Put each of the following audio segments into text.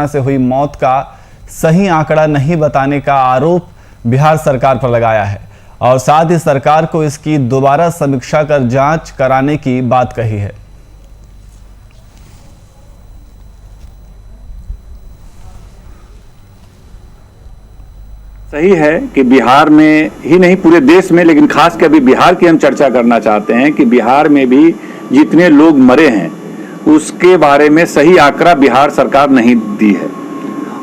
से हुई मौत का सही आंकड़ा नहीं बताने का आरोप बिहार सरकार पर लगाया है और साथ ही सरकार को इसकी दोबारा समीक्षा कर जांच कराने की बात कही है। सही है कि बिहार में ही नहीं पूरे देश में, लेकिन खास कर अभी बिहार की हम चर्चा करना चाहते हैं कि बिहार में भी जितने लोग मरे हैं उसके बारे में सही आंकड़ा बिहार सरकार नहीं दी है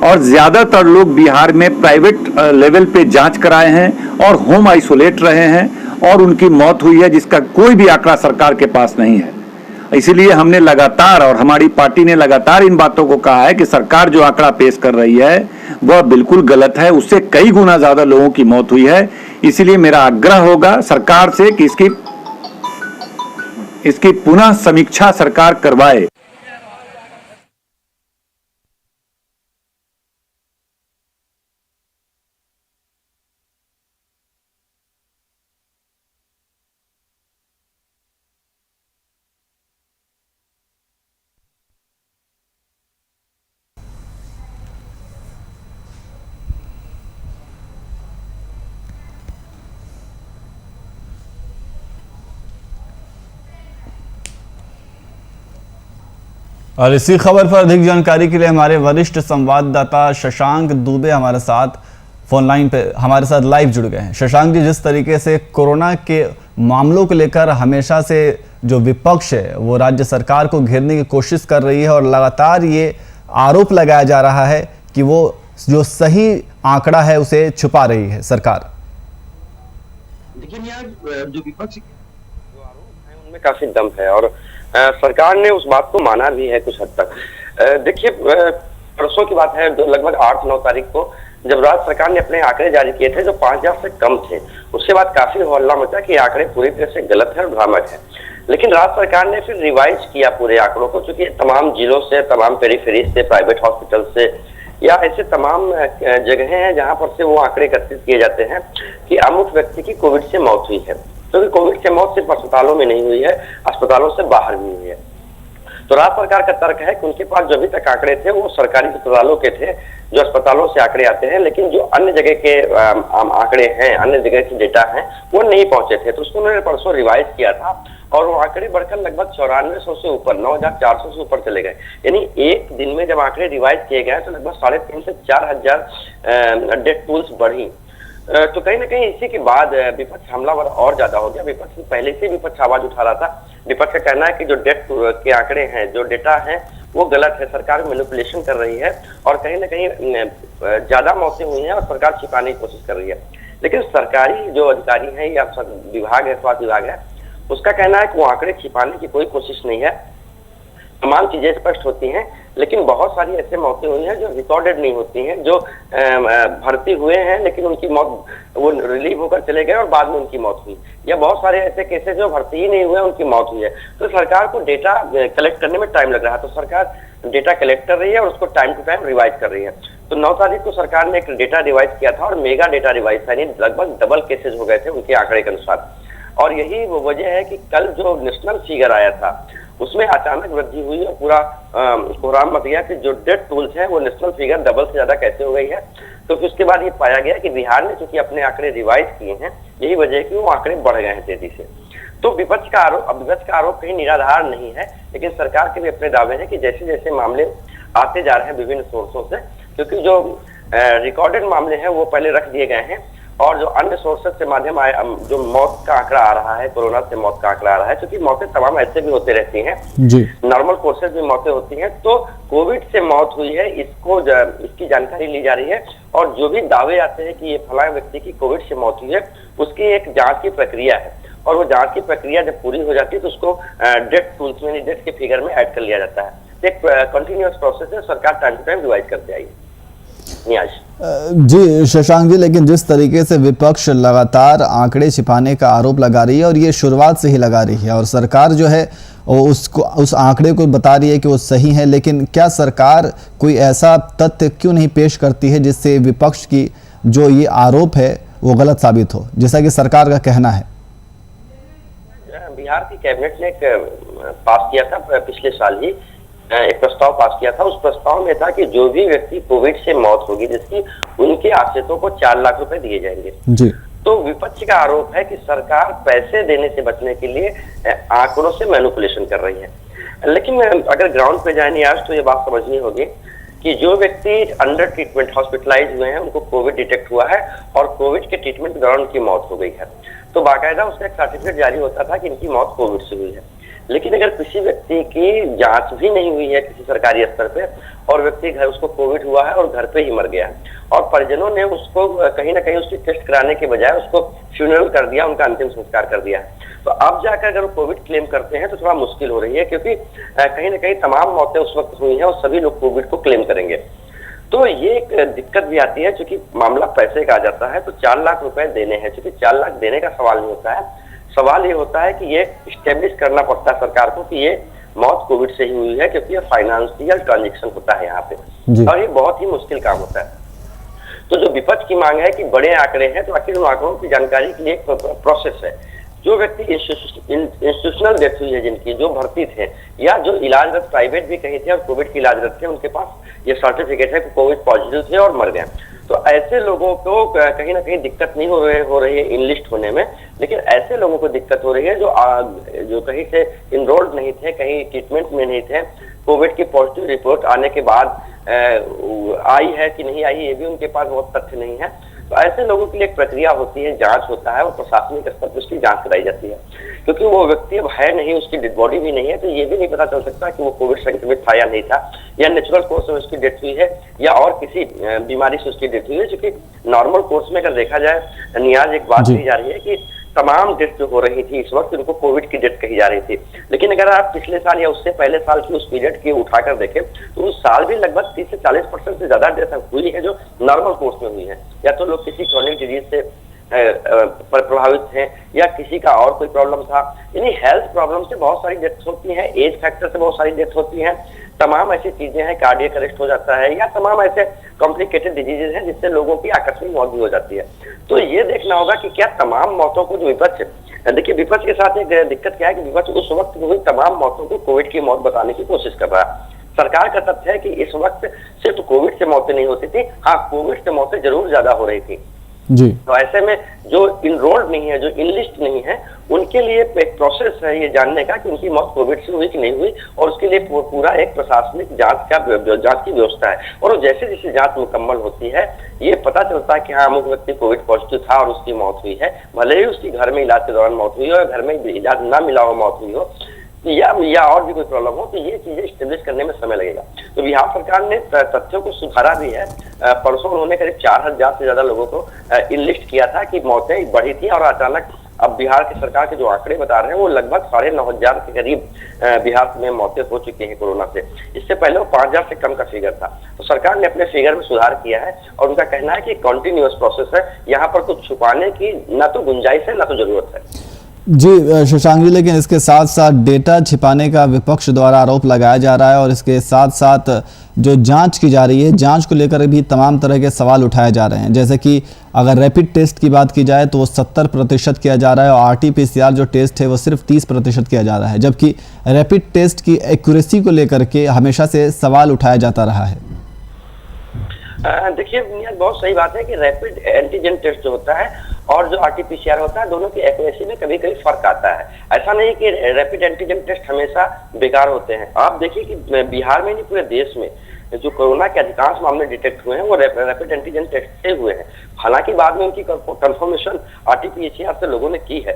और ज्यादातर लोग बिहार में प्राइवेट लेवल पे जांच कराए हैं और होम आइसोलेट रहे हैं और उनकी मौत हुई है जिसका कोई भी आंकड़ा सरकार के पास नहीं है। इसीलिए हमने लगातार और हमारी पार्टी ने लगातार इन बातों को कहा है कि सरकार जो आंकड़ा पेश कर रही है वह बिल्कुल गलत है, उससे कई गुना ज्यादा लोगों की मौत हुई है। इसीलिए मेरा आग्रह होगा सरकार से कि इसकी पुनः समीक्षा सरकार करवाए। और इसी खबर पर अधिक जानकारी के लिए हमारे वरिष्ठ संवाददाता शशांक दुबे हमारे साथ फोन लाइन पे हमारे साथ लाइव जुड़ गए हैं। शशांक जी, जिस तरीके से कोरोना के मामलों को लेकर हमेशा से जो विपक्ष है वो राज्य सरकार को घेरने की कोशिश कर रही है और लगातार ये आरोप लगाया जा रहा है कि वो जो सही आंकड़ा है उसे छुपा रही है सरकार। लेकिन यार जो विपक्ष जो आरोप है उनमें काफी दम है और सरकार ने उस बात को माना भी है कुछ हद तक। देखिए, परसों की बात है, लगभग 8-9 तारीख को जब राज्य सरकार ने अपने आंकड़े जारी किए थे जो 5000 से कम थे, उसके बाद काफी हल्ला मचा कि आंकड़े पूरी तरह से गलत है और भ्रामक है। लेकिन राज्य सरकार ने फिर रिवाइज किया पूरे आंकड़ों को, चूंकि तमाम जिलों से, तमाम पेरीफेरी से, प्राइवेट हॉस्पिटल से या ऐसे तमाम जगह हैं जहां पर से वो आंकड़े एकत्रित किए जाते हैं कि अमुक व्यक्ति की कोविड से मौत हुई है। क्योंकि कोविड से मौत सिर्फ अस्पतालों में नहीं हुई है, अस्पतालों से बाहर भी हुई है। तो राज्य सरकार का तर्क है कि उनके पास जो अभी तक आंकड़े थे वो सरकारी अस्पतालों के थे, जो अस्पतालों से आंकड़े आते हैं, लेकिन जो अन्य जगह के आंकड़े हैं, अन्य जगह के डेटा हैं, वो नहीं पहुंचे थे। तो उसको उन्होंने परसों रिवाइज किया था और वो आंकड़े बढ़कर लगभग 9400 से ऊपर, 9400 से ऊपर चले गए। यानी एक दिन में जब आंकड़े रिवाइज किए गए तो लगभग 3500 से 4000 डेथ टूल्स बढ़ी। तो कहीं ना कहीं इसी के बाद विपक्ष हमलावर और ज्यादा हो गया। विपक्ष पहले से विपक्ष आवाज उठा रहा था। विपक्ष का कहना है कि जो डेथ के आंकड़े हैं, जो डेटा है वो गलत है, सरकार मैनिपुलेशन कर रही है और कहीं ना कहीं ज्यादा मौतें हुई हैं और सरकार छिपाने की कोशिश कर रही है। लेकिन सरकारी जो अधिकारी है या विभाग है, स्वास्थ्य विभाग है, उसका कहना है कि वो आंकड़े छिपाने की कोई कोशिश नहीं है, तमाम चीजें स्पष्ट होती हैं। लेकिन बहुत सारी ऐसे मौतें हुई हैं जो रिकॉर्डेड नहीं होती हैं, जो भर्ती हुए हैं लेकिन उनकी मौत, वो रिलीव होकर चले गए और बाद में उनकी मौत हुई, या बहुत सारे ऐसे केसेस जो भर्ती ही नहीं हुए उनकी मौत हुई है। तो सरकार को डेटा कलेक्ट करने में टाइम लग रहा है, तो सरकार डेटा कलेक्ट कर रही है और उसको टाइम टू टाइम रिवाइज कर रही है। तो 9 तारीख को सरकार ने एक डेटा रिवाइज किया था और मेगा डेटा रिवाइज था, यानी लगभग डबल केसेज हो गए थे उनके आंकड़े के अनुसार। और यही वो वजह है कि कल जो नेशनल फिगर आया था उसमें अचानक वृद्धि हुई और पूरा कोहराम मच गया कि जो डेथ टूल्स हैं वो नेशनल फिगर डबल से ज्यादा कैसे हो गई है। तो फिर उसके बाद ये पाया गया कि बिहार ने चूंकि अपने आंकड़े रिवाइज किए हैं, यही वजह है कि वो आंकड़े बढ़ गए हैं तेजी से। तो विपक्ष का आरोप कहीं निराधार नहीं है, लेकिन सरकार के भी अपने दावे हैं कि जैसे जैसे मामले आते जा रहे हैं विभिन्न सोर्सों से, क्योंकि जो रिकॉर्डेड मामले हैं वो पहले रख दिए गए हैं और जो अन्य सोर्सेज से माध्यम जो मौत का आंकड़ा आ रहा है, कोरोना से मौत का आंकड़ा आ रहा है, क्योंकि मौतें तमाम ऐसे भी होते रहती हैं जी, नॉर्मल कोर्सेज में मौतें होती हैं। तो कोविड से मौत हुई है इसकी जानकारी ली जा रही है और जो भी दावे आते हैं कि ये फलां व्यक्ति की कोविड से मौत हुई है उसकी एक जांच की प्रक्रिया है और वो जांच की प्रक्रिया जब पूरी हो जाती है तो उसको डेथ टूल्स में, डेथ के फिगर में ऐड कर लिया जाता है। एक कंटिन्यूअस प्रोसेस है, सरकार टाइम टू टाइम रिवाइज करते आई है। जी शशांक जी, लेकिन जिस तरीके से विपक्ष लगातार आंकड़े छिपाने का आरोप लगा रही है और ये शुरुआत से ही लगा रही है और सरकार जो है उस आंकड़े को बता रही है कि वो सही है, लेकिन क्या सरकार कोई ऐसा तथ्य क्यों नहीं पेश करती है जिससे विपक्ष की जो ये आरोप है वो गलत साबित हो, जैसा कि सरकार का कहना है? बिहार की कैबिनेट ने पास किया था पिछले साल ही एक प्रस्ताव पास किया था। उस प्रस्ताव में था कि जो भी व्यक्ति कोविड से मौत होगी जिसकी, उनके आश्रितों को 4 लाख रुपए दिए जाएंगे। जी। तो विपक्ष का आरोप है कि सरकार पैसे देने से बचने के लिए आंकड़ों से मैनिपुलेशन कर रही है। लेकिन अगर ग्राउंड पे जाए आज तो ये बात समझनी होगी कि जो व्यक्ति अंडर ट्रीटमेंट हॉस्पिटलाइज हुए हैं, उनको कोविड डिटेक्ट हुआ है और कोविड के ट्रीटमेंट के दौरान उनकी मौत हो गई है, तो बाकायदा उसका एक सर्टिफिकेट जारी होता था कि इनकी मौत कोविड से हुई है। लेकिन अगर किसी व्यक्ति की जांच भी नहीं हुई है किसी सरकारी स्तर पे और व्यक्ति घर उसको कोविड हुआ है और घर पे ही मर गया है और परिजनों ने उसको कहीं ना कहीं उसकी टेस्ट कराने के बजाय उसको फ्यूनरल कर दिया, उनका अंतिम संस्कार कर दिया है, तो अब जाकर अगर वो कोविड क्लेम करते हैं तो थोड़ा मुश्किल हो रही है, क्योंकि कहीं ना कहीं तमाम मौतें उस वक्त हुई हैं और सभी लोग कोविड को क्लेम करेंगे। तो ये एक दिक्कत भी आती है, क्योंकि मामला पैसे का आ जाता है। तो 4 लाख रुपए देने हैं, क्योंकि 4 लाख देने का सवाल नहीं होता है, सवाल ये होता है कि ये स्टेब्लिश करना पड़ता है सरकार को कि ये मौत कोविड से ही हुई है, क्योंकि ये फाइनेंशियल ट्रांजेक्शन होता है यहाँ पे और ये बहुत ही मुश्किल काम होता है। तो जो विपक्ष की मांग है कि बड़े आंकड़े हैं, तो आखिर उन आंकड़ों की जानकारी के लिए एक प्रोसेस है। जो व्यक्ति इंस्टीट्यूशनल डेथ हुई है, जिनकी जो भर्ती थे या जो इलाजरत प्राइवेट भी कहीं थे और कोविड की इलाजरत थे, उनके पास ये सर्टिफिकेट है कि कोविड पॉजिटिव थे और मर गए, तो ऐसे लोगों को कहीं ना कहीं दिक्कत नहीं हो रही है इनलिस्ट होने में। लेकिन ऐसे लोगों को दिक्कत हो रही है जो कहीं से इनरोल्ड नहीं थे, कहीं ट्रीटमेंट में नहीं थे, कोविड की पॉजिटिव रिपोर्ट आने के बाद आई है कि नहीं आई, ये भी उनके पास बहुत तथ्य नहीं है। तो ऐसे लोगों के लिए एक प्रक्रिया होती है, जांच होता है और प्रशासनिक स्तर पर उसकी जांच कराई जाती है, क्योंकि वो व्यक्ति अब है नहीं, उसकी डेड बॉडी भी नहीं है, तो ये भी नहीं पता चल सकता कि वो कोविड संक्रमित था या नहीं था, या नेचुरल कोर्स में उसकी डेथ हुई है या और किसी बीमारी से उसकी डेथ हुई है। क्योंकि नॉर्मल कोर्स में अगर देखा जाए, नियाज एक बात कही जा रही है कि तमाम डेथ जो हो रही थी इस वक्त उनको कोविड की डेथ कही जा रही थी, लेकिन अगर आप पिछले साल या उससे पहले साल की उस पीरियड की उठाकर देखें तो उस साल भी लगभग 30 से 40% से ज्यादा डेथ हुई है जो नॉर्मल कोर्स में हुई है, या तो लोग किसी क्रॉनिक डिजीज से प्रभावित थे या किसी का और कोई प्रॉब्लम था। यानी हेल्थ प्रॉब्लम से बहुत सारी डेथ होती है, एज फैक्टर से बहुत सारी डेथ होती है, तमाम ऐसी चीजें हैं, कार्डियक अरेस्ट हो जाता है या तमाम ऐसे कॉम्प्लिकेटेड डिजीजेज हैं जिससे लोगों की आकस्मिक मौत भी हो जाती है। तो ये देखना होगा कि क्या तमाम मौतों को जो विपक्ष, देखिए विपक्ष के साथ एक दिक्कत क्या है कि विपक्ष उस वक्त हुई तमाम मौतों को कोविड की मौत बताने की कोशिश कर रहा है। सरकार का तथ्य है कि इस वक्त सिर्फ कोविड से मौतें नहीं होती थी, हाँ कोविड से मौतें जरूर ज्यादा हो रही थी जी। तो ऐसे में जो इनरोल्ड नहीं है, जो इनलिस्ट नहीं है, उनके लिए एक प्रोसेस है ये जानने का कि उनकी मौत कोविड से हुई कि नहीं हुई, और उसके लिए पूरा एक प्रशासनिक जांच की व्यवस्था है। और जैसे जैसे जांच मुकम्मल होती है ये पता चलता है कि हाँ अमुक व्यक्ति कोविड पॉजिटिव था और उसकी मौत हुई है, भले ही उसकी घर में इलाज के दौरान मौत हुई हो या घर में इलाज ना मिला हो मौत हुई हो या और भी कोई प्रॉब्लम हो, तो ये चीजें स्टेब्लिश करने में समय लगेगा। तो बिहार सरकार ने तथ्यों को सुधारा भी है। परसों उन्होंने करीब 4000 से ज्यादा लोगों को इनलिस्ट किया था कि मौतें बढ़ी थी, और अचानक अब बिहार की सरकार के जो आंकड़े बता रहे हैं वो लगभग 9500 के करीब बिहार में मौतें हो चुकी हैं कोरोना से। इससे पहले वो 5000 से कम का फिगर था। तो सरकार ने अपने फिगर में सुधार किया है और उनका कहना है कि कंटिन्यूअस प्रोसेस है, यहाँ पर कुछ छुपाने की ना तो गुंजाइश है ना तो जरूरत है। जी शशांक जी, लेकिन इसके साथ साथ डेटा छिपाने का विपक्ष द्वारा आरोप लगाया जा रहा है और इसके साथ साथ जो जांच की जा रही है, जांच को लेकर भी तमाम तरह के सवाल उठाए जा रहे हैं। जैसे कि अगर रैपिड टेस्ट की बात की जाए तो वो 70% किया जा रहा है और RT-PCR जो टेस्ट है वो सिर्फ 30% किया जा रहा है, जबकि रैपिड टेस्ट की एक्यूरेसी को लेकर के हमेशा से सवाल उठाया जाता रहा है। देखिए बहुत सही बात है कि रैपिड एंटीजन टेस्ट जो होता है और जो RT-PCR होता है, दोनों की एक्यूरेसी में कभी कभी फर्क आता है। ऐसा नहीं कि रैपिड एंटीजन टेस्ट हमेशा बेकार होते हैं। आप देखिए कि बिहार में नहीं पूरे देश में जो कोरोना के अधिकांश मामले डिटेक्ट हुए हैं वो रैपिड एंटीजन टेस्ट से हुए हैं। हालांकि बाद में उनकी कंफर्मेशन RT-PCR से लोगों ने की है,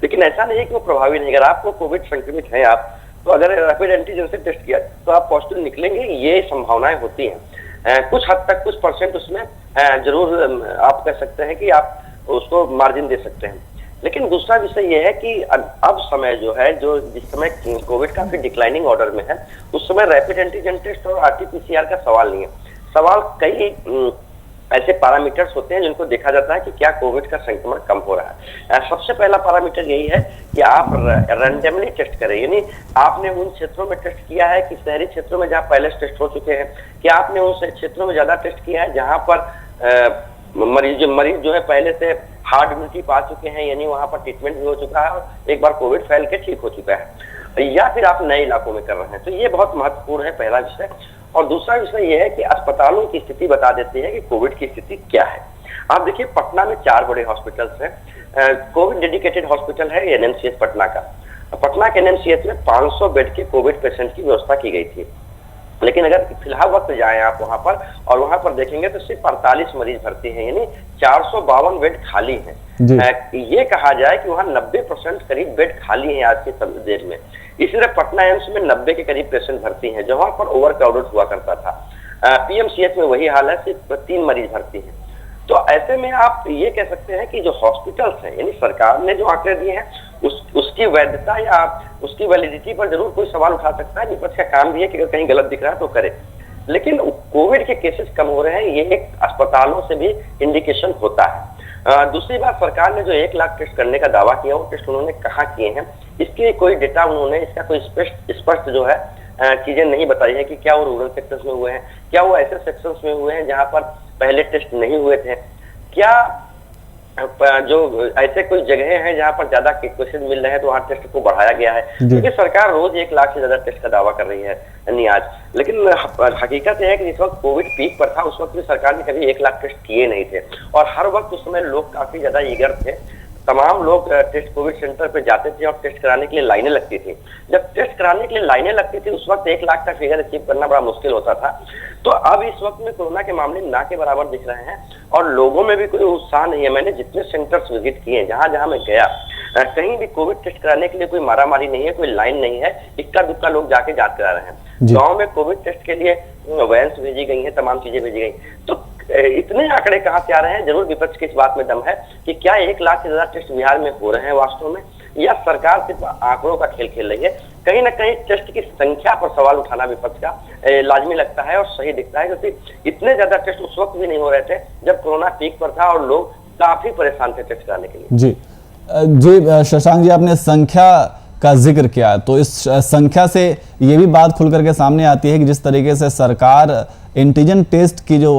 लेकिन ऐसा नहीं है कि वो प्रभावी नहीं। अगर आपको कोविड संक्रमित है आप, तो अगर रैपिड एंटीजन से टेस्ट किया तो आप पॉजिटिव निकलेंगे, ये संभावनाएं होती हैं। कुछ हद तक कुछ परसेंट उसमें जरूर आप कह सकते हैं कि आप उसको मार्जिन दे सकते हैं। लेकिन दूसरा विषय यह है कि अब समय जो है, जो जिस समय कोविड काफी डिक्लाइनिंग ऑर्डर में है, उस समय रैपिड एंटीजन टेस्ट और RT-PCR का सवाल नहीं है। सवाल कई ऐसे पैरामीटर्स होते हैं जिनको देखा जाता है कि क्या कोविड का संक्रमण कम हो रहा है। सबसे पहला पैरामीटर यही है कि आप रैंडमली टेस्ट करें, यानी आपने उन क्षेत्रों में टेस्ट किया है कि शहरी क्षेत्रों में जहाँ पहले टेस्ट हो चुके हैं, कि आपने उन क्षेत्रों में ज्यादा टेस्ट किया है जहाँ पर मरीज जो है पहले से हार्ड इम्यूनिटी पा चुके हैं, यानी वहां पर ट्रीटमेंट भी हो चुका है और एक बार कोविड फैल के ठीक हो चुका है। या फिर आप नए इलाकों में कर रहे हैं। तो ये बहुत महत्वपूर्ण है, पहला विषय। और दूसरा विषय ये है कि अस्पतालों की स्थिति बता देती है कि कोविड की स्थिति क्या है। आप देखिए, पटना में 4 बड़े हॉस्पिटल्स हैं। कोविड डेडिकेटेड हॉस्पिटल है एनएमसीएच पटना का। पटना के एनएमसीएच में 500 बेड के कोविड पेशेंट की व्यवस्था की गई थी, लेकिन अगर फिलहाल वक्त जाएं आप वहां पर और वहां पर देखेंगे तो सिर्फ 48 मरीज भर्ती हैं, यानी 452 बेड खाली हैं। ये कहा जाए कि वहां 90% करीब बेड खाली हैं आज के देश में। इसी तरह पटना एम्स में 90 के करीब पेशेंट भर्ती हैं, जहां पर ओवर क्राउडेड हुआ करता था। पीएमसीएच में वही हाल है, सिर्फ 3 मरीज भर्ती हैं। तो ऐसे में आप ये कह सकते हैं कि जो हॉस्पिटल्स हैं, यानी सरकार ने जो आंकड़े दिए हैं उसकी वैधता या उसकी वैलिडिटी पर जरूर कोई सवाल उठा सकता है। विपक्ष का काम भी है कि अगर कहीं गलत दिख रहा है तो करे, लेकिन कोविड के केसेस कम हो रहे हैं, ये एक अस्पतालों से भी इंडिकेशन होता है। दूसरी बात, सरकार ने जो 1 लाख टेस्ट करने का दावा किया, वो टेस्ट उन्होंने कहाँ किए हैं, इसके कोई डेटा उन्होंने, इसका कोई स्पष्ट जो है चीजें नहीं बताई है कि क्या वो रूरल सेक्टर्स में हुए हैं, क्या वो ऐसे सेक्शंस में हुए हैं जहां पर पहले टेस्ट नहीं हुए थे, क्या जो ऐसे कोई जगह हैं जहां पर ज्यादा केसेस मिल रहे हैं तो वहां टेस्ट को बढ़ाया गया है। क्योंकि सरकार रोज 1 लाख से ज्यादा टेस्ट का दावा कर रही है नियाज, लेकिन हकीकत है कि जिस वक्त कोविड पीक पर था उस वक्त भी सरकार ने कभी 1 लाख टेस्ट किए नहीं थे, और हर वक्त उस समय लोग काफी ज्यादा ईगर थे। तमाम लोग टेस्ट कोविड सेंटर पे जाते थे और टेस्ट कराने के लिए लाइनें लगती थी। जब टेस्ट कराने के लिए लाइनें लगती थी उस वक्त 1 लाख का फिगर अचीव करना बड़ा मुश्किल होता था। तो अब इस वक्त में कोरोना के मामले ना के बराबर दिख रहे हैं और लोगों में भी कोई उत्साह नहीं है। मैंने जितने सेंटर्स विजिट किए, जहां जहां मैं गया, कहीं भी कोविड टेस्ट कराने के लिए कोई मारामारी नहीं है, कोई लाइन नहीं है, इक्का दुक्का लोग जाके जांच करा रहे हैं। गाँव में कोविड टेस्ट के लिए वैन्स भेजी गई है, तमाम चीजें भेजी गई। तो इतने आंकड़े कहां से आ रहे हैं? जरूर विपक्ष की इस बात में दम है कि क्या 1 लाख से ज्यादा टेस्ट बिहार में हो रहे हैं वास्तव में, या सरकार सिर्फ आंकड़ों का खेल खेल रही है। कहीं ना कहीं टेस्ट की संख्या पर सवाल उठाना विपक्ष का लाजमी लगता है और सही दिखता है, क्योंकि इतने ज्यादा टेस्ट उस वक्त भी नहीं हो रहे थे जब कोरोना पीक पर था और लोग काफी परेशान थे टेस्ट कराने के लिए। जी शशांक जी, आपने संख्या का जिक्र किया, तो इस संख्या से ये भी बात खुल करके सामने आती है कि जिस तरीके से सरकार एंटीजन टेस्ट की जो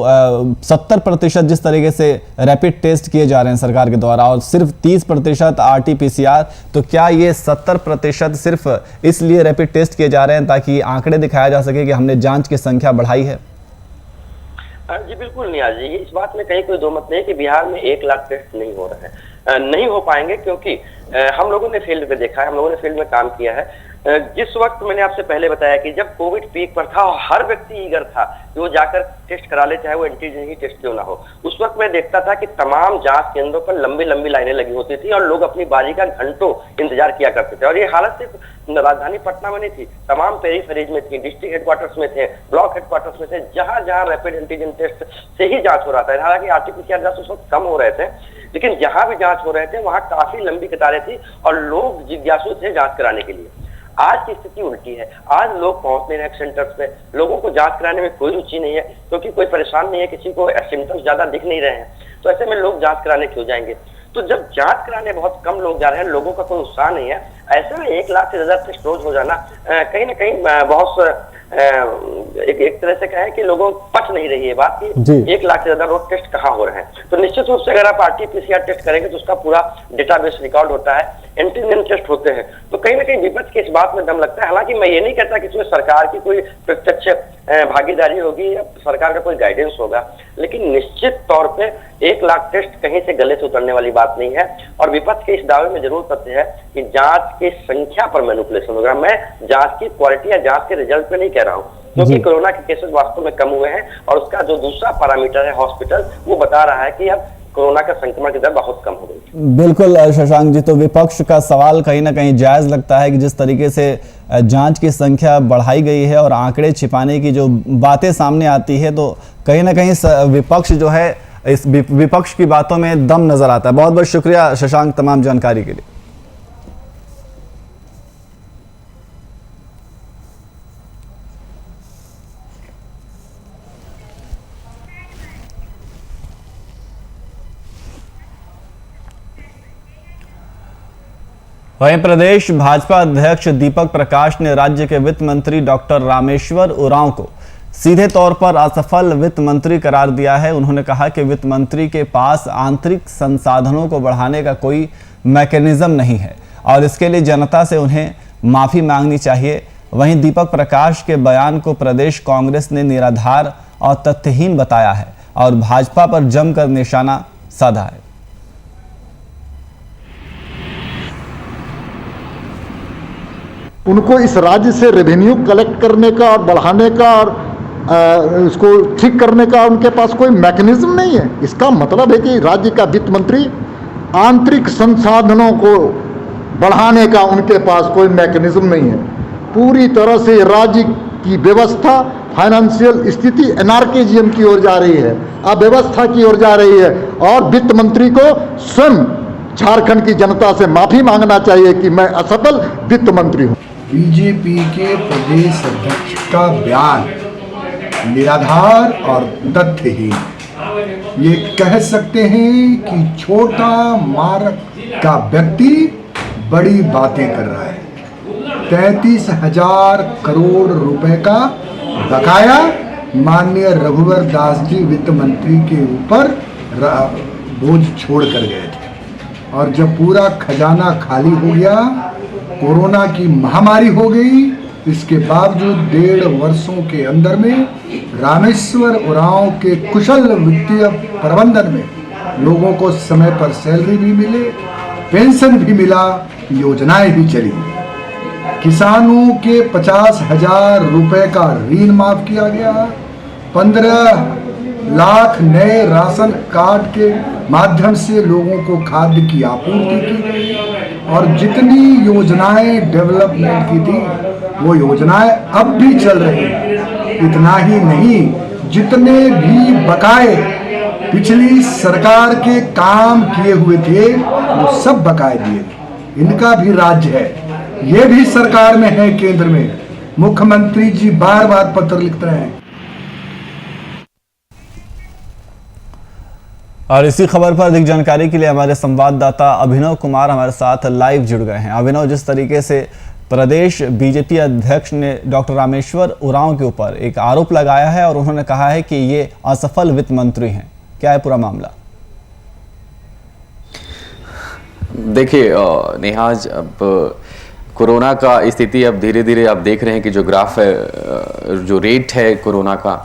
70% जिस तरीके से रैपिड टेस्ट किए जा रहे हैं सरकार के द्वारा और सिर्फ 30% RT-PCR, तो क्या ये 70% सिर्फ इसलिए रैपिड टेस्ट किए जा रहे हैं ताकि आंकड़े दिखाया जा सके कि हमने जांच की संख्या बढ़ाई है? जी बिल्कुल नियाज जी, इस बात में कहीं कोई दो मत नहीं कि बिहार में 1 लाख टेस्ट नहीं हो रहे हैं, नहीं हो पाएंगे, क्योंकि हम लोगों ने फील्ड पे देखा है, हम लोगों ने फील्ड में काम किया है। जिस वक्त मैंने आपसे पहले बताया कि जब कोविड पीक पर था, हर व्यक्ति ईगर था कि वो जाकर टेस्ट करा ले, चाहे वो एंटीजन ही टेस्ट क्यों ना हो। उस वक्त मैं देखता था कि तमाम जांच केंद्रों पर लंबी लंबी लाइनें लगी होती थी और लोग अपनी बारी का घंटों इंतजार किया करते थे। और ये हालत सिर्फ राजधानी पटना में नहीं थी, तमाम पेरीफेरीज में थी, डिस्ट्रिक्ट हेडक्वार्टर्स में थे, ब्लॉक हेडक्वार्टर्स में थे, जहां जहां रैपिड एंटीजन टेस्ट से ही जांच हो रहा था। हालांकि RT-PCR जांच उस वक्त कम हो रहे थे, लेकिन जहां भी जांच हो रहे थे वहां काफी लंबी कतारें थी और लोग जिज्ञासु थे जांच कराने के लिए। आज की स्थिति उल्टी है, आज लोग पहुंच नहीं रहे सेंटर्स पे, लोगों को जांच कराने में कोई रुचि नहीं है, क्योंकि कोई परेशान नहीं है, किसी को सिम्टम्स ज्यादा दिख नहीं रहे हैं, तो ऐसे में लोग जांच कराने क्यों जाएंगे? तो जब जांच कराने बहुत कम लोग जा रहे हैं, लोगों का कोई उत्साह नहीं है, ऐसे में 1 लाख से ज्यादा टेस्ट रोज हो जाना कहीं ना कहीं बहुत एक तरह से कहें कि लोगों पच नहीं रही है बात कि 1 लाख से ज्यादा रोज टेस्ट कहाँ हो रहे हैं। तो निश्चित रूप से अगर आप RT-PCR टेस्ट करेंगे तो उसका पूरा डेटाबेस रिकॉर्ड होता है, एंटीजन टेस्ट होते हैं, तो कहीं ना कहीं विपक्ष की इस बात में दम लगता है। हालांकि मैं ये नहीं कहता कि इसमें सरकार की कोई प्रत्यक्ष भागीदारी होगी या सरकार का कोई गाइडेंस होगा, लेकिन निश्चित तौर पे 1 लाख टेस्ट कहीं से गले से उतरने वाली बात नहीं है। और विपक्ष के इस दावे में जरूर तथ्य है कि जांच की संख्या पर मैनिपुलेशन होगा। मैं जांच की क्वालिटी या जांच के रिजल्ट पे नहीं कह रहा हूँ, क्योंकि कोरोना के केसेस वास्तव में कम हुए हैं और उसका जो दूसरा पैरामीटर है हॉस्पिटल, वो बता रहा है कि अब कोरोना का संक्रमण की दर बहुत कम हो गई। बिल्कुल शशांक जी, तो विपक्ष का सवाल कहीं ना कहीं जायज लगता है कि जिस तरीके से जांच की संख्या बढ़ाई गई है और आंकड़े छिपाने की जो बातें सामने आती है, तो कहीं ना कहीं विपक्ष जो है, इस विपक्ष की बातों में दम नजर आता है। बहुत बहुत शुक्रिया शशांक तमाम जानकारी के लिए। वहीं प्रदेश भाजपा अध्यक्ष दीपक प्रकाश ने राज्य के वित्त मंत्री डॉक्टर रामेश्वर उरांव को सीधे तौर पर असफल वित्त मंत्री करार दिया है। उन्होंने कहा कि वित्त मंत्री के पास आंतरिक संसाधनों को बढ़ाने का कोई मैकेनिज्म नहीं है और इसके लिए जनता से उन्हें माफी मांगनी चाहिए। वहीं दीपक प्रकाश के बयान को प्रदेश कांग्रेस ने निराधार और तथ्यहीन बताया है और भाजपा पर जमकर निशाना साधा है। उनको इस राज्य से रेवेन्यू कलेक्ट करने का और बढ़ाने का और इसको ठीक करने का उनके पास कोई मैकेनिज्म नहीं है। इसका मतलब है कि राज्य का वित्त मंत्री आंतरिक संसाधनों को बढ़ाने का उनके पास कोई मैकेनिज्म नहीं है। पूरी तरह से राज्य की व्यवस्था, फाइनेंशियल स्थिति एनार्किज्म की ओर जा रही है, अव्यवस्था की ओर जा रही है और वित्त मंत्री को स्वयं झारखंड की जनता से माफी मांगना चाहिए कि मैं असफल वित्त मंत्री हूं। बीजेपी के प्रदेश अध्यक्ष का बयान निराधार और तथ्यहीन, ये कह सकते हैं कि छोटा मार्ग का व्यक्ति बड़ी बातें कर रहा है। 33,000 करोड़ रुपए का बकाया माननीय रघुवर दास जी वित्त मंत्री के ऊपर बोझ छोड़ कर गए थे और जब पूरा खजाना खाली हो गया, कोरोना की महामारी हो गई, इसके बावजूद 1.5 वर्षों के अंदर में रामेश्वर उरांव के कुशल वित्तीय प्रबंधन में लोगों को समय पर सैलरी भी मिले, पेंशन भी मिला, योजनाएं भी चली। किसानों के 50,000 रुपए का ऋण माफ किया गया, 15 लाख नए राशन कार्ड के माध्यम से लोगों को खाद्य की आपूर्ति की गई और जितनी योजनाएं डेवलपमेंट की थी वो योजनाएं अब भी चल रही हैं। इतना ही नहीं, जितने भी बकाए पिछली सरकार के काम किए हुए थे वो सब बकाए दिए। इनका भी राज्य है, ये भी सरकार में है, केंद्र में। मुख्यमंत्री जी बार बार पत्र लिखते हैं। और इसी खबर पर अधिक जानकारी के लिए हमारे संवाददाता अभिनव कुमार हमारे साथ लाइव जुड़ गए हैं। अभिनव, जिस तरीके से प्रदेश बीजेपी अध्यक्ष ने डॉक्टर रामेश्वर उरांव के ऊपर एक आरोप लगाया है और उन्होंने कहा है कि ये असफल वित्त मंत्री हैं, क्या है पूरा मामला? देखिए निहाज, अब कोरोना का स्थिति अब धीरे धीरे आप देख रहे हैं कि जो ग्राफ है, जो रेट है कोरोना का,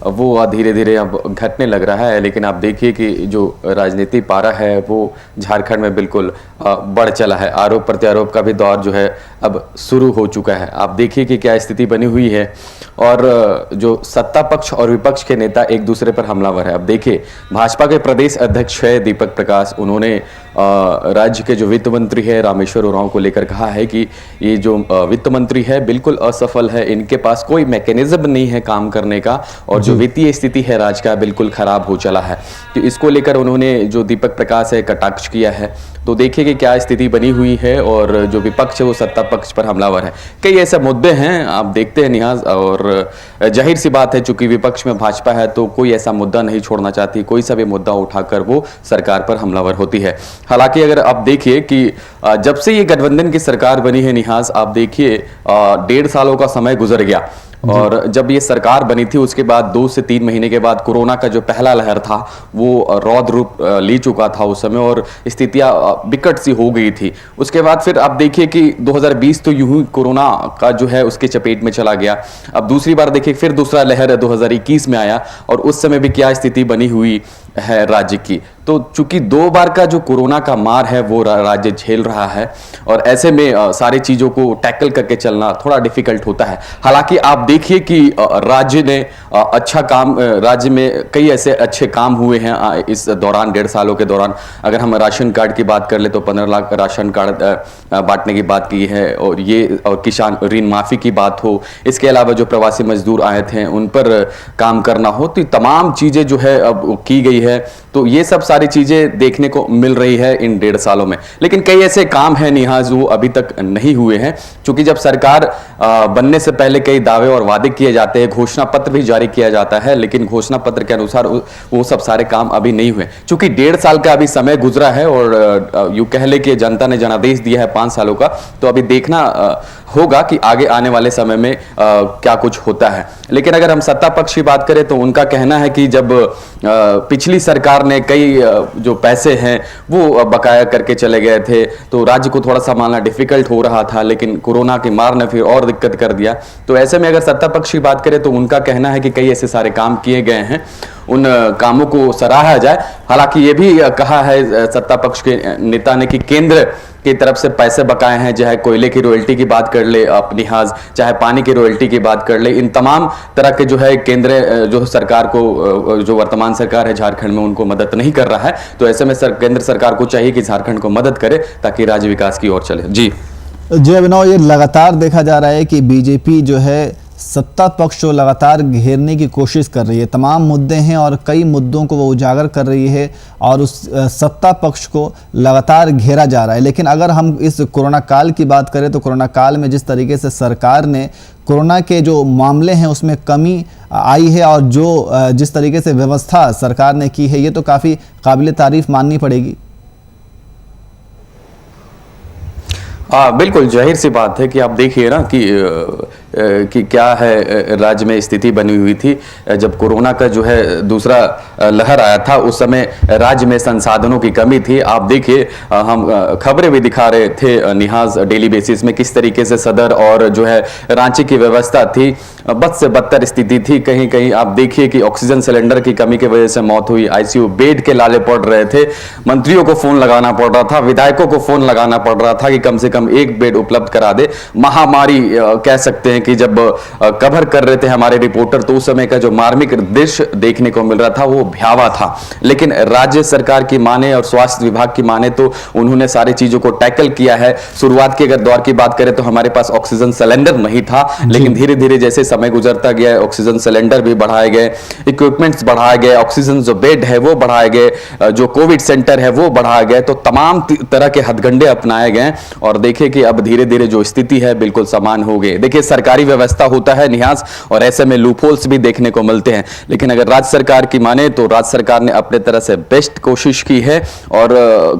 वो धीरे धीरे अब घटने लग रहा है। लेकिन आप देखिए कि जो राजनीति पारा है वो झारखंड में बिल्कुल बढ़ चला है। आरोप प्रत्यारोप का भी दौर जो है अब शुरू हो चुका है। आप देखिए कि क्या स्थिति बनी हुई है और जो सत्ता पक्ष और विपक्ष के नेता एक दूसरे पर हमलावर है। अब देखिए, भाजपा के प्रदेश अध्यक्ष है दीपक प्रकाश, उन्होंने राज्य के जो वित्त मंत्री है रामेश्वर उरांव को लेकर कहा है कि ये जो वित्त मंत्री है बिल्कुल असफल है, इनके पास कोई मैकेनिज्म नहीं है काम करने का और जो वित्तीय स्थिति है राज्य का बिल्कुल खराब हो चला है। तो इसको लेकर उन्होंने जो दीपक प्रकाश है कटाक्ष किया है। तो देखिए कि क्या स्थिति बनी हुई है और जो विपक्ष है वो सत्ता पक्ष पर हमलावर है। कई ऐसे मुद्दे हैं, आप देखते हैं निहाज, और जाहिर सी बात है चूंकि विपक्ष में भाजपा है तो कोई ऐसा मुद्दा नहीं छोड़ना चाहती, कोई सा भी मुद्दा उठाकर वो सरकार पर हमलावर होती है। हालांकि अगर आप देखिए कि जब से ये गठबंधन की सरकार बनी है निहाज, आप देखिए 1.5 सालों का समय गुजर गया और जब ये सरकार बनी थी उसके बाद 2 से 3 महीने के बाद कोरोना का जो पहला लहर था वो रौद्र रूप ले चुका था उस समय और स्थितियां विकट सी हो गई थी। उसके बाद फिर आप देखिए कि 2020 तो यूं ही कोरोना का जो है उसके चपेट में चला गया। अब दूसरी बार देखिए फिर दूसरा लहर 2021 में आया और उस समय भी क्या स्थिति बनी हुई है राज्य की। तो चूंकि 2 बार का जो कोरोना का मार है वो राज्य झेल रहा है और ऐसे में सारी चीजों को टैकल करके चलना थोड़ा डिफिकल्ट होता है। हालांकि आप देखिए कि राज्य ने अच्छा काम, राज्य में कई ऐसे अच्छे काम हुए हैं इस दौरान, 1.5 सालों के दौरान। अगर हम राशन कार्ड की बात कर ले तो 15 लाख राशन कार्ड बांटने की बात की है और ये और किसान ऋण माफी की बात हो, इसके अलावा जो प्रवासी मजदूर आए थे उन पर काम करना हो, तो तमाम चीजें जो है अब की गई है। तो ये सब सारी चीजें देखने को मिल रही है इन 1.5 सालों में। लेकिन कई ऐसे काम हैं निहाज वो अभी तक नहीं हुए हैं, क्योंकि जब सरकार बनने से पहले कई दावे और वादे किए जाते हैं, घोषणा पत्र भी जारी किया जाता है, लेकिन घोषणा पत्र के अनुसार वो सब सारे काम अभी नहीं हुए। चूंकि 1.5 साल का अभी समय गुजरा है और यूं कह ले कि जनता ने जनादेश दिया है 5 सालों का, तो अभी देखना होगा कि आगे आने वाले समय में क्या कुछ होता है। लेकिन अगर हम सत्ता पक्ष की बात करें तो उनका कहना है कि जब पिछली सरकार ने कई जो पैसे हैं वो बकाया करके चले गए थे तो राज्य को थोड़ा संभालना डिफिकल्ट हो रहा था, लेकिन कोरोना की मार ने फिर और दिक्कत कर दिया। तो ऐसे में अगर सत्ता पक्ष की बात करें तो उनका कहना है कि कई ऐसे सारे काम किए गए हैं, उन कामों को सराहा जाए। हालांकि ये भी कहा है सत्ता पक्ष के नेता ने कि केंद्र की तरफ से पैसे बकाए हैं, चाहे कोयले की रॉयल्टी की बात कर ले अपनी हाज, चाहे पानी की रॉयल्टी की बात कर ले, इन तमाम तरह के जो है केंद्र जो सरकार को, जो वर्तमान सरकार है झारखंड में, उनको मदद नहीं कर रहा है। तो ऐसे में केंद्र सरकार को चाहिए कि झारखंड को मदद करे ताकि राज्य विकास की ओर चले। जी अभिनव, ये लगातार देखा जा रहा है कि बीजेपी जो है सत्ता पक्ष को लगातार घेरने की कोशिश कर रही है। तमाम मुद्दे हैं और कई मुद्दों को वो उजागर कर रही है और उस सत्ता पक्ष को लगातार घेरा जा रहा है। लेकिन अगर हम इस कोरोना काल की बात करें तो कोरोना काल में जिस तरीके से सरकार ने कोरोना के जो मामले हैं उसमें कमी आई है और जो जिस तरीके से व्यवस्था सरकार ने की है, ये तो काफ़ी काबिल तारीफ माननी पड़ेगी। हाँ बिल्कुल, जाहिर सी बात है कि आप देखिए ना कि क्या है राज्य में स्थिति बनी हुई थी जब कोरोना का जो है दूसरा लहर आया था। उस समय राज्य में संसाधनों की कमी थी। आप देखिए, हम खबरें भी दिखा रहे थे निहाज डेली बेसिस में किस तरीके से सदर और जो है रांची की व्यवस्था थी, बद से बदतर स्थिति थी। कहीं कहीं आप देखिए कि ऑक्सीजन सिलेंडर की कमी की वजह से मौत हुई, आईसीयू बेड के लाले पड़ रहे थे, मंत्रियों को फोन लगाना पड़ रहा था, विधायकों को फोन लगाना पड़ रहा था कि कम से कम एक बेड उपलब्ध करा दे। महामारी कह सकते हैं कि जब कवर कर रहे थे हमारे रिपोर्टर तो उस समय का जो मार्मिक दृश्य देखने को मिल रहा था वो भयावह था। लेकिन राज्य सरकार की माने और स्वास्थ्य विभाग की माने तो उन्होंने सारी चीजों को टैकल किया है। शुरुआत के अगर दौर की बात करें तो हमारे पास ऑक्सीजन सिलेंडर नहीं था, लेकिन धीरे धीरे जैसे समय गुजरता गया ऑक्सीजन सिलेंडर भी बढ़ाए गए, इक्विपमेंट्स बढ़ाए गए, ऑक्सीजन जो बेड है वो बढ़ाए गए, जो कोविड सेंटर है वो बढ़ाए गए। तो तमाम तरह के हथगंडे अपनाए गए और देखिए कि अब धीरे धीरे जो स्थिति है बिल्कुल समान हो गई। देखिए, सरकारी व्यवस्था होता है निहाज और ऐसे में लूपहोल्स भी देखने को मिलते हैं, लेकिन अगर राज्य सरकार की माने तो राज्य सरकार ने अपने तरह से बेस्ट कोशिश की है और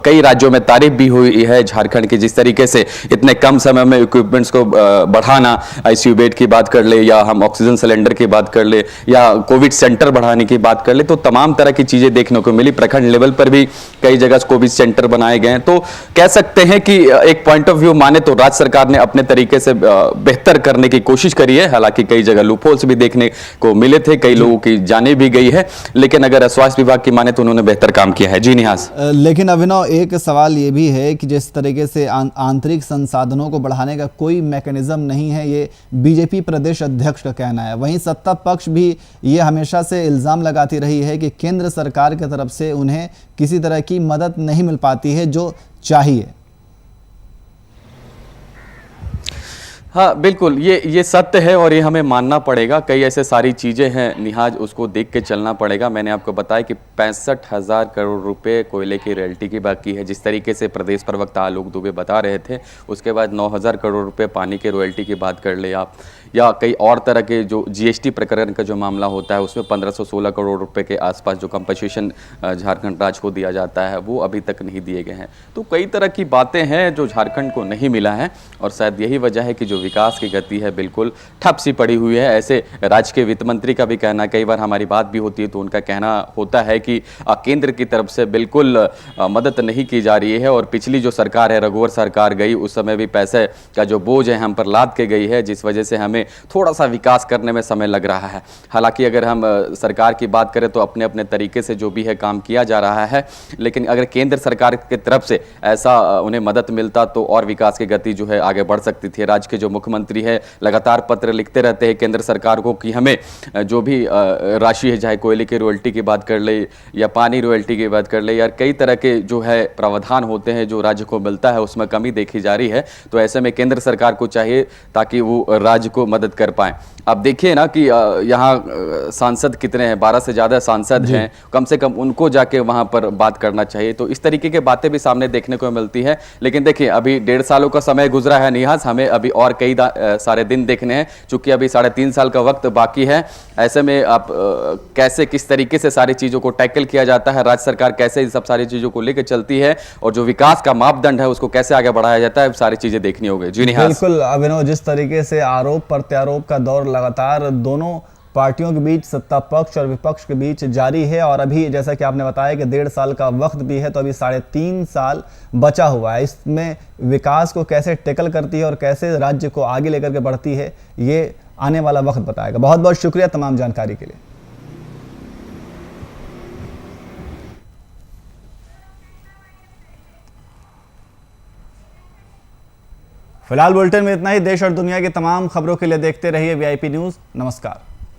कई राज्यों में तारीफ भी हुई है झारखंड की, जिस तरीके से इतने कम समय में इक्विपमेंट्स को बढ़ाना, आईसीयू बेड की बात कर ले या हम ऑक्सीजन सिलेंडर की बात कर ले या कोविड सेंटर बढ़ाने की बात कर ले, तो तमाम तरह की चीजें देखने को मिली। प्रखंड लेवल पर भी कई जगह कोविड सेंटर बनाए गए। तो कह सकते हैं कि एक पॉइंट ऑफ व्यू माने तो राज्य सरकार ने अपने तरीके से बेहतर करने की कोशिश करी है। हालांकि कई जगह लूपहोल्स भी देखने को मिले थे, कई लोगों की जाने भी गई है, लेकिन अगर स्वास्थ्य विभाग की माने तो उन्होंने बेहतर काम किया है। जी निहास। लेकिन अभिनव, एक सवाल ये भी है कि जिस तरीके से आंतरिक संसाधनों को बढ़ाने का कोई मैकेनिज्म नहीं है, ये बीजेपी प्रदेश अध्यक्ष का कहना है। वहीं सत्ता पक्ष भी ये हमेशा से इल्जाम लगाती रही है कि केंद्र सरकार की तरफ से उन्हें किसी तरह की मदद नहीं मिल पाती है जो चाहिए। हाँ बिल्कुल, ये सत्य है और ये हमें मानना पड़ेगा। कई ऐसे सारी चीज़ें हैं निहाज, उसको देख के चलना पड़ेगा। मैंने आपको बताया कि 65,000 करोड़ रुपए कोयले की रॉयल्टी की बाकी है, जिस तरीके से प्रदेश प्रवक्ता आलोक दुबे बता रहे थे। उसके बाद 9,000 करोड़ रुपए पानी के रॉयल्टी की बात कर ले आप, या कई और तरह के जो जीएसटी प्रकरण का जो मामला होता है उसमें 1516 करोड़ रुपए के आसपास जो कंपनसेशन झारखंड राज्य को दिया जाता है वो अभी तक नहीं दिए गए हैं। तो कई तरह की बातें हैं जो झारखंड को नहीं मिला है और शायद यही वजह है कि जो विकास की गति है बिल्कुल ठप सी पड़ी हुई है। ऐसे राज्य के वित्त मंत्री का भी कहना, कई बार हमारी बात भी होती है तो उनका कहना होता है कि केंद्र की तरफ से बिल्कुल मदद नहीं की जा रही है और पिछली जो सरकार है रघुवर सरकार गई उस समय भी पैसे का जो बोझ है हम पर लाद के गई है, जिस वजह से हमें थोड़ा सा विकास करने में समय लग रहा है। हालांकि अगर हम सरकार की बात करें तो अपने अपने तरीके से जो भी है काम किया जा रहा है, लेकिन अगर केंद्र सरकार की तरफ से ऐसा उन्हें मदद मिलता तो और विकास की गति जो है आगे बढ़ सकती थी। राज्य के जो मुख्यमंत्री है लगातार पत्र लिखते रहते हैं केंद्र सरकार को कि हमें जो भी राशि है, चाहे कोयले की रॉयल्टी की बात कर ले या पानी रॉयल्टी की बात कर ले, या कई तरह के जो है प्रावधान होते हैं जो राज्य को मिलता है उसमें कमी देखी जा रही है। तो ऐसे में केंद्र सरकार को चाहिए ताकि वो राज्य को मदद कर पाए। अब देखिए ना कि यहाँ सांसद कितने हैं, 12 से ज़्यादा सांसद हैं, कम से कम उनको जाके वहाँ पर बात करना चाहिए। तो इस तरीके की बातें भी सामने देखने को मिलती है। लेकिन देखिए अभी 1.5 सालों का समय गुजरा है निहाज, हमें अभी और कई सारे दिन देखने हैं, चूंकि अभी 3.5 साल का वक्त बाकी है। ऐसे में आप कैसे किस तरीके से सारी चीज़ों को टैकल किया जाता है, राज्य सरकार कैसे इन सब सारी चीज़ों को लेकर चलती है और जो विकास का मापदंड है उसको कैसे आगे बढ़ाया जाता है, सारी चीज़ें देखनी होगी। जी निहाल। बिल्कुल अभिनव, जिस तरीके से आरोप प्रत्यारोप का दौर लगातार दोनों पार्टियों के बीच, सत्ता पक्ष और विपक्ष के बीच जारी है, और अभी जैसा कि आपने बताया कि 1.5 साल का वक्त भी है, तो अभी 3.5 साल बचा हुआ है। इसमें विकास को कैसे टैकल करती है और कैसे राज्य को आगे लेकर के बढ़ती है, ये आने वाला वक्त बताएगा। बहुत बहुत शुक्रिया तमाम जानकारी के लिए। फिलहाल बुलेटिन में इतना ही। देश और दुनिया की तमाम खबरों के लिए देखते रहिए VIP न्यूज़। नमस्कार।